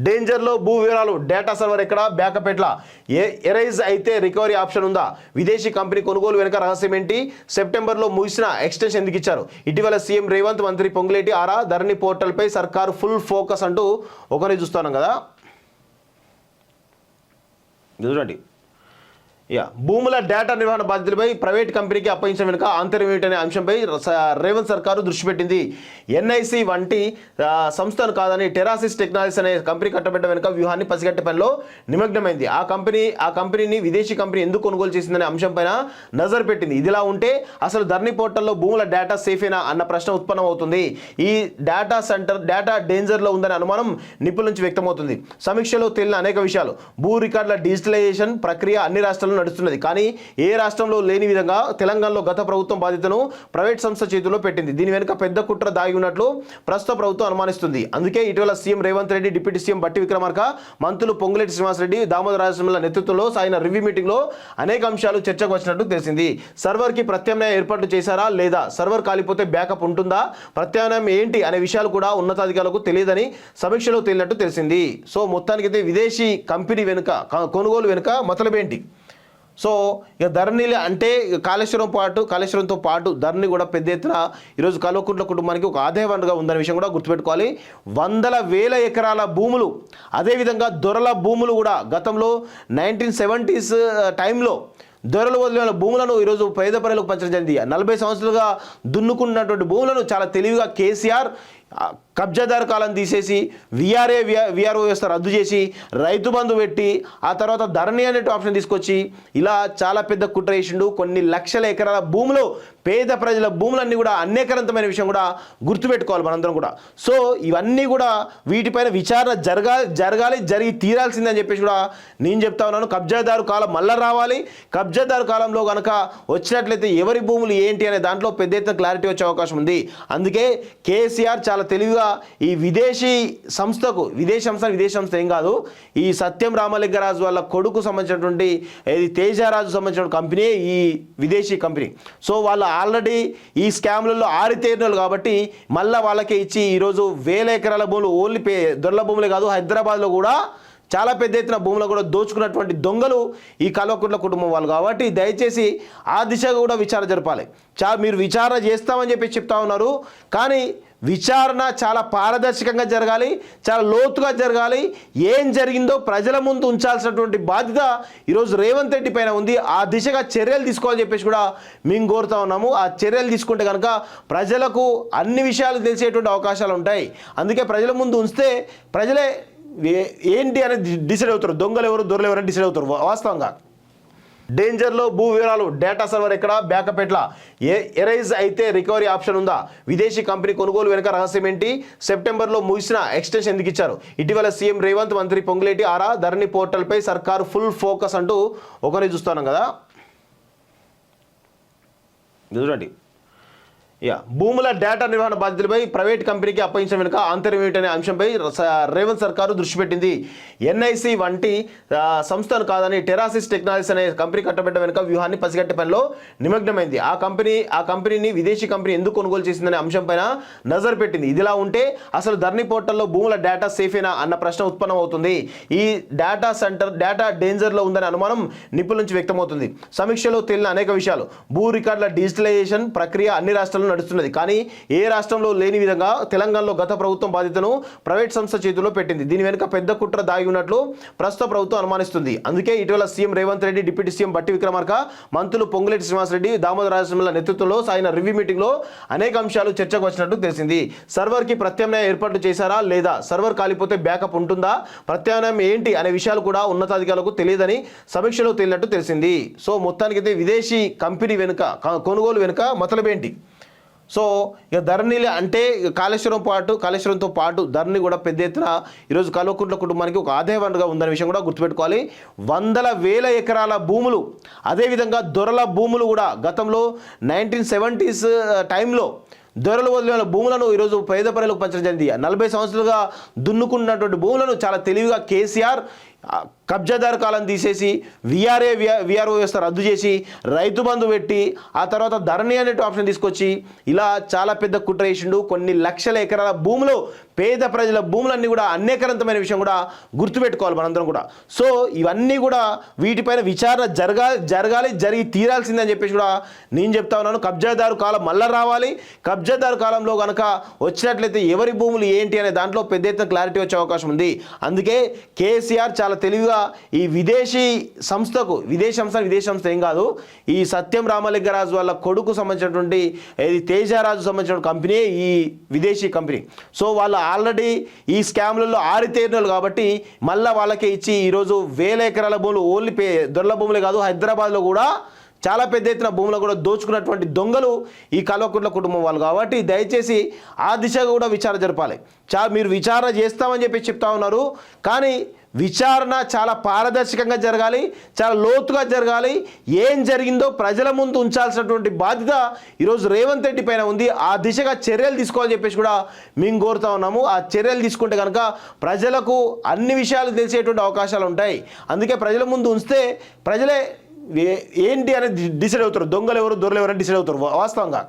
డేంజర్లో భూ వివరాలు data server ఎక్కడ బ్యాకప్ ఎట్లా ఎరైజ్ అయితే రికవరీ ఆప్షన్ ఉందా విదేశీ కంపెనీ కొనుగోలు వెనుక రహస్యం ఏంటి సెప్టెంబర్లో ముగిసిన ఎక్స్టెన్షన్ ఎందుకు ఇచ్చారు ఇటీవల సీఎం రేవంత్ మంత్రి పొంగులేటి ఆరా ధరణి పోర్టల్పై సర్కారు ఫుల్ ఫోకస్ అంటూ ఒకరిని చూస్తున్నాం కదా చూడండి భూముల డేటా నిర్వహణ బాధ్యతలపై ప్రైవేట్ కంపెనీకి అప్పగించిన వెనుక ఆంతర్యం ఏమిటనే అంశంపై రేవంత్ సర్కారు దృష్టి పెట్టింది ఎన్ఐసి వంటి సంస్థను కాదని టెరాసిస్ టెక్నాలజీస్ అనే కంపెనీ కట్టబెట్ట వెనుక వ్యూహాన్ని పసిగట్టే పనిలో నిమగ్నమైంది ఆ కంపెనీని విదేశీ కంపెనీ ఎందుకు కొనుగోలు చేసిందనే అంశంపైన నజర్ పెట్టింది ఇదిలా ఉంటే అసలు ధరణి పోర్టల్లో భూముల డేటా సేఫేనా అన్న ప్రశ్న ఉత్పన్నమవుతుంది ఈ డేటా డేంజర్లో ఉందనే అనుమానం నిపుణుల నుంచి వ్యక్తమవుతుంది సమీక్షలో తేలిన అనేక విషయాలు భూ రికార్డుల డిజిటలైజేషన్ ప్రక్రియ అన్ని రాష్ట్రాల్లో నడుస్తున్నది కానీ ఏ రాష్ట్రంలో లేని విధంగా తెలంగాణలో గత ప్రభుత్వం బాధ్యతను ప్రైవేట్ సంస్థ చేతుల్లో పెట్టింది దీని వెనుక పెద్ద కుట్ర దాగి ఉన్నట్లు ప్రస్తుత ప్రభుత్వం అనుమానిస్తుంది అందుకే ఇటీవల CM Revanth Reddy deputy CM బట్టి విక్రమార్క మంత్రులు పొంగులేటి శ్రీనివాసరెడ్డి దామోదర రాజనరసింహల నేతృత్వంలో సాగిన రివ్యూ మీటింగ్లో అనేక అంశాలు చర్చకు వచ్చినట్టు తెలిసింది సర్వర్కి ప్రత్యామ్నాయ ఏర్పాట్లు చేశారా లేదా సర్వర్ కాలిపోతే బ్యాకప్ ఉంటుందా ప్రత్యామ్నాయం ఏంటి అనే విషయాలు కూడా ఉన్నతాధికారులకు తెలియదని సమీక్షలో తేలినట్టు తెలిసింది సో మొత్తానికైతే విదేశీ కంపెనీ వెనుక కొనుగోలు వెనుక మతలబేంటి సో ఇక ధరణిలు అంటే కాళేశ్వరంతో పాటు ధరణి కూడా పెద్ద ఎత్తున ఈరోజు కల్వకుంట్ల కుటుంబానికి ఒక ఆదాయ వనరుగా ఉందనే విషయం కూడా గుర్తుపెట్టుకోవాలి వందల వేల ఎకరాల భూములు అదేవిధంగా దొరల భూములు కూడా గతంలో 1970s టైంలో దొరలు వదిలిన భూములను ఈరోజు పేద ప్రజలకు పంచడం జరిగింది 40 సంవత్సరాలుగా దున్నుకున్నటువంటి భూములను చాలా తెలివిగా కేసీఆర్ కబ్జాదారు కాలం తీసేసి విఆర్ఓ వ్యవస్థ రద్దు చేసి రైతు బంధు పెట్టి ఆ తర్వాత ధరణి అనే ఆప్షన్ తీసుకొచ్చి ఇలా చాలా పెద్ద కుట్ర చేసిండు కొన్ని లక్షల ఎకరాల భూములు పేద ప్రజల భూములన్నీ కూడా అన్యాక్రాంతమైన విషయం కూడా గుర్తుపెట్టుకోవాలి మనందరం కూడా సో ఇవన్నీ కూడా వీటిపైన విచారణ జరగాలి జరిగి తీరాల్సిందని చెప్పేసి కూడా నేను చెప్తా ఉన్నాను కబ్జాదారు కాలం మళ్ళీ రావాలి కబ్జాదారు కాలంలో కనుక వచ్చినట్లయితే ఎవరి భూములు ఏంటి అనే దాంట్లో పెద్ద ఎత్తున క్లారిటీ వచ్చే అవకాశం ఉంది అందుకే కేసీఆర్ చాలా తెలివిగా ఈ విదేశీ సంస్థ ఏం కాదు ఈ సత్యం రామలింగరాజు వాళ్ళ కొడుకు సంబంధించినటువంటి తేజారాజు సంబంధించిన కంపెనీ ఈ విదేశీ కంపెనీ సో వాళ్ళు ఆల్రెడీ ఈ స్కామ్లలో ఆరితేరినలు కాబట్టి మళ్ళీ వాళ్ళకే ఇచ్చి ఈరోజు వేల ఎకరాల భూములు ఓన్లీ దొరల భూములే కాదు హైదరాబాద్లో కూడా చాలా పెద్ద ఎత్తున భూములు కూడా దోచుకున్నటువంటి దొంగలు ఈ కల్వకుంట్ల కుటుంబం వాళ్ళు కాబట్టి దయచేసి ఆ దిశగా కూడా విచారణ జరపాలి మీరు విచారణ చేస్తామని చెప్పి చెప్తా ఉన్నారు కానీ విచారణ చాలా పారదర్శకంగా జరగాలి చాలా లోతుగా జరగాలి ఏం జరిగిందో ప్రజల ముందు ఉంచాల్సినటువంటి బాధ్యత ఈరోజు రేవంత్ రెడ్డి పైన ఉంది ఆ దిశగా చర్యలు తీసుకోవాలని చెప్పేసి కూడా మేము కోరుతా ఉన్నాము ఆ చర్యలు తీసుకుంటే కనుక ప్రజలకు అన్ని విషయాలు తెలిసేటువంటి అవకాశాలు ఉంటాయి అందుకే ప్రజల ముందు ఉంచితే ప్రజలే ఏంటి అనేది డిసైడ్ అవుతారు దొంగలు ఎవరు దొరలు ఎవరు అని డిసైడ్ అవుతారు వాస్తవంగా డేంజర్లో భూ వివరాలు డేటా సర్వర్ ఎక్కడ బ్యాకప్ ఎట్లా ఎరైజ్ అయితే రికవరీ ఆప్షన్ ఉందా విదేశీ కంపెనీ కొనుగోలు వెనుక రహస్యం ఏంటి సెప్టెంబర్లో ముగిసిన ఎక్స్టెన్షన్ ఎందుకు ఇచ్చారు ఇటీవల సీఎం రేవంత్ మంత్రి పొంగులేటి ఆరా ధరణి పోర్టల్పై సర్కారు ఫుల్ ఫోకస్ అంటూ ఒకరిని చూస్తున్నాం కదా చూడండి భూముల డేటా నిర్వహణ బాధ్యతలపై ప్రైవేట్ కంపెనీకి అప్పగించిన వెనుక ఆంతర్యం ఏమిటనే అంశంపై రేవంత్ సర్కారు దృష్టి పెట్టింది ఎన్ఐసి వంటి సంస్థను కాదని టెరాసిస్ టెక్నాలజీస్ అనే కంపెనీ కట్టబెట్ట వెనుక వ్యూహాన్ని పసిగట్టే పనిలో నిమగ్నమైంది ఆ కంపెనీని విదేశీ కంపెనీ ఎందుకు కొనుగోలు చేసిందనే అంశంపైన నజర్ పెట్టింది ఇదిలా ఉంటే అసలు ధరణి పోర్టల్లో భూముల డేటా సేఫేనా అన్న ప్రశ్న ఉత్పన్నమవుతుంది ఈ డేటా డేంజర్లో ఉందనే అనుమానం నిపుణుల నుంచి వ్యక్తమవుతుంది సమీక్షలో తేలిన అనేక విషయాలు భూ రికార్డుల డిజిటలైజేషన్ ప్రక్రియ అన్ని రాష్ట్రాల్లో నడుస్తున్నది కానీ ఏ రాష్ట్రంలో లేని విధంగా తెలంగాణలో గత ప్రభుత్వం బాధ్యతను ప్రైవేట్ సంస్థ చేతుల్లో పెట్టింది దీని వెనుక పెద్ద కుట్ర దాగి ఉన్నట్లు ప్రస్తుత ప్రభుత్వం అనుమానిస్తుంది అందుకే ఇటీవల CM Revanth Reddy deputy CM బట్టి విక్రమార్క మంత్రులు పొంగులేటి శ్రీనివాసరెడ్డి దామోదర రాజనరసింహల నేతృత్వంలో సాగిన రివ్యూ మీటింగ్లో అనేక అంశాలు చర్చకు వచ్చినట్టు తెలిసింది సర్వర్కి ప్రత్యామ్నాయ ఏర్పాట్లు చేశారా లేదా సర్వర్ కాలిపోతే బ్యాకప్ ఉంటుందా ప్రత్యామ్నాయం ఏంటి అనే విషయాలు కూడా ఉన్నతాధికారులకు తెలియదని సమీక్షలో తేలినట్టు తెలిసింది సో మొత్తానికైతే విదేశీ కంపెనీ వెనుక కొనుగోలు వెనుక మతలబేంటి సో ఇక ధరణిలు అంటే కాళేశ్వరంతో పాటు ధరణి కూడా పెద్ద ఎత్తున ఈరోజు కల్వకుంట్ల కుటుంబానికి ఒక ఆదాయ వనరుగా ఉందనే విషయం కూడా గుర్తుపెట్టుకోవాలి వందల వేల ఎకరాల భూములు అదేవిధంగా దొరల భూములు కూడా గతంలో 1970s టైంలో దొరలు వదిలిన భూములను ఈరోజు పేద ప్రజలకు పంచడం జరిగింది 40 సంవత్సరాలుగా దున్నుకున్నటువంటి భూములను చాలా తెలివిగా కేసీఆర్ కబ్జాదారు కాలం తీసేసి విఆర్ఓ వ్యవస్థ రద్దు చేసి రైతు బంధు పెట్టి ఆ తర్వాత ధరణి అనే ఆప్షన్ తీసుకొచ్చి ఇలా చాలా పెద్ద కుట్ర చేసిండు. కొన్ని లక్షల ఎకరాల భూములు పేద ప్రజల భూములన్నీ కూడా అన్యాక్రాంతమైన విషయం కూడా గుర్తుపెట్టుకోవాలి మనందరం కూడా. సో ఇవన్నీ కూడా వీటిపైన విచారణ జరగాలి జరిగి తీరాల్సిందని చెప్పేసి కూడా నేను చెప్తా ఉన్నాను. కబ్జాదారు కాలం మళ్ళీ రావాలి. కబ్జాదారు కాలంలో కనుక వచ్చినట్లయితే ఎవరి భూములు ఏంటి అనే దాంట్లో పెద్ద ఎత్తున క్లారిటీ వచ్చే అవకాశం ఉంది. అందుకే కేసీఆర్ చాలా తెలివిగా ఈ విదేశీ సంస్థ ఏం కాదు, ఈ సత్యం రామలింగరాజు వాళ్ళ కొడుకు సంబంధించినటువంటి ఇది తేజరాజు సంబంధించిన కంపెనీ ఈ విదేశీ కంపెనీ. సో వాళ్ళు ఆల్రెడీ ఈ స్కామ్లలో ఆరితేరినలు కాబట్టి మళ్ళీ వాళ్ళకే ఇచ్చి ఈరోజు వేల ఎకరాల భూములు ఓన్లీ దొరల భూములే కాదు హైదరాబాద్లో కూడా చాలా పెద్ద ఎత్తున భూములు కూడా దోచుకున్నటువంటి దొంగలు ఈ కల్వకుంట్ల కుటుంబం వాళ్ళు. కాబట్టి దయచేసి ఆ దిశగా కూడా విచారణ జరపాలి. మీరు విచారణ చేస్తామని చెప్పి చెప్తా ఉన్నారు, కానీ విచారణ చాలా పారదర్శకంగా జరగాలి, చాలా లోతుగా జరగాలి. ఏం జరిగిందో ప్రజల ముందు ఉంచాల్సినటువంటి బాధ్యత ఈరోజు రేవంత్ రెడ్డి పైన ఉంది. ఆ దిశగా చర్యలు తీసుకోవాలని చెప్పేసి కూడా మేము కోరుతా ఉన్నాము. ఆ చర్యలు తీసుకుంటే కనుక ప్రజలకు అన్ని విషయాలు తెలిసేటువంటి అవకాశాలు ఉంటాయి. అందుకే ప్రజల ముందు ఉంచితే ప్రజలే ఏంటి అనేది డిసైడ్ అవుతారు, దొంగలు ఎవరు దొరలు ఎవరు అని డిసైడ్ అవుతారు వాస్తవంగా.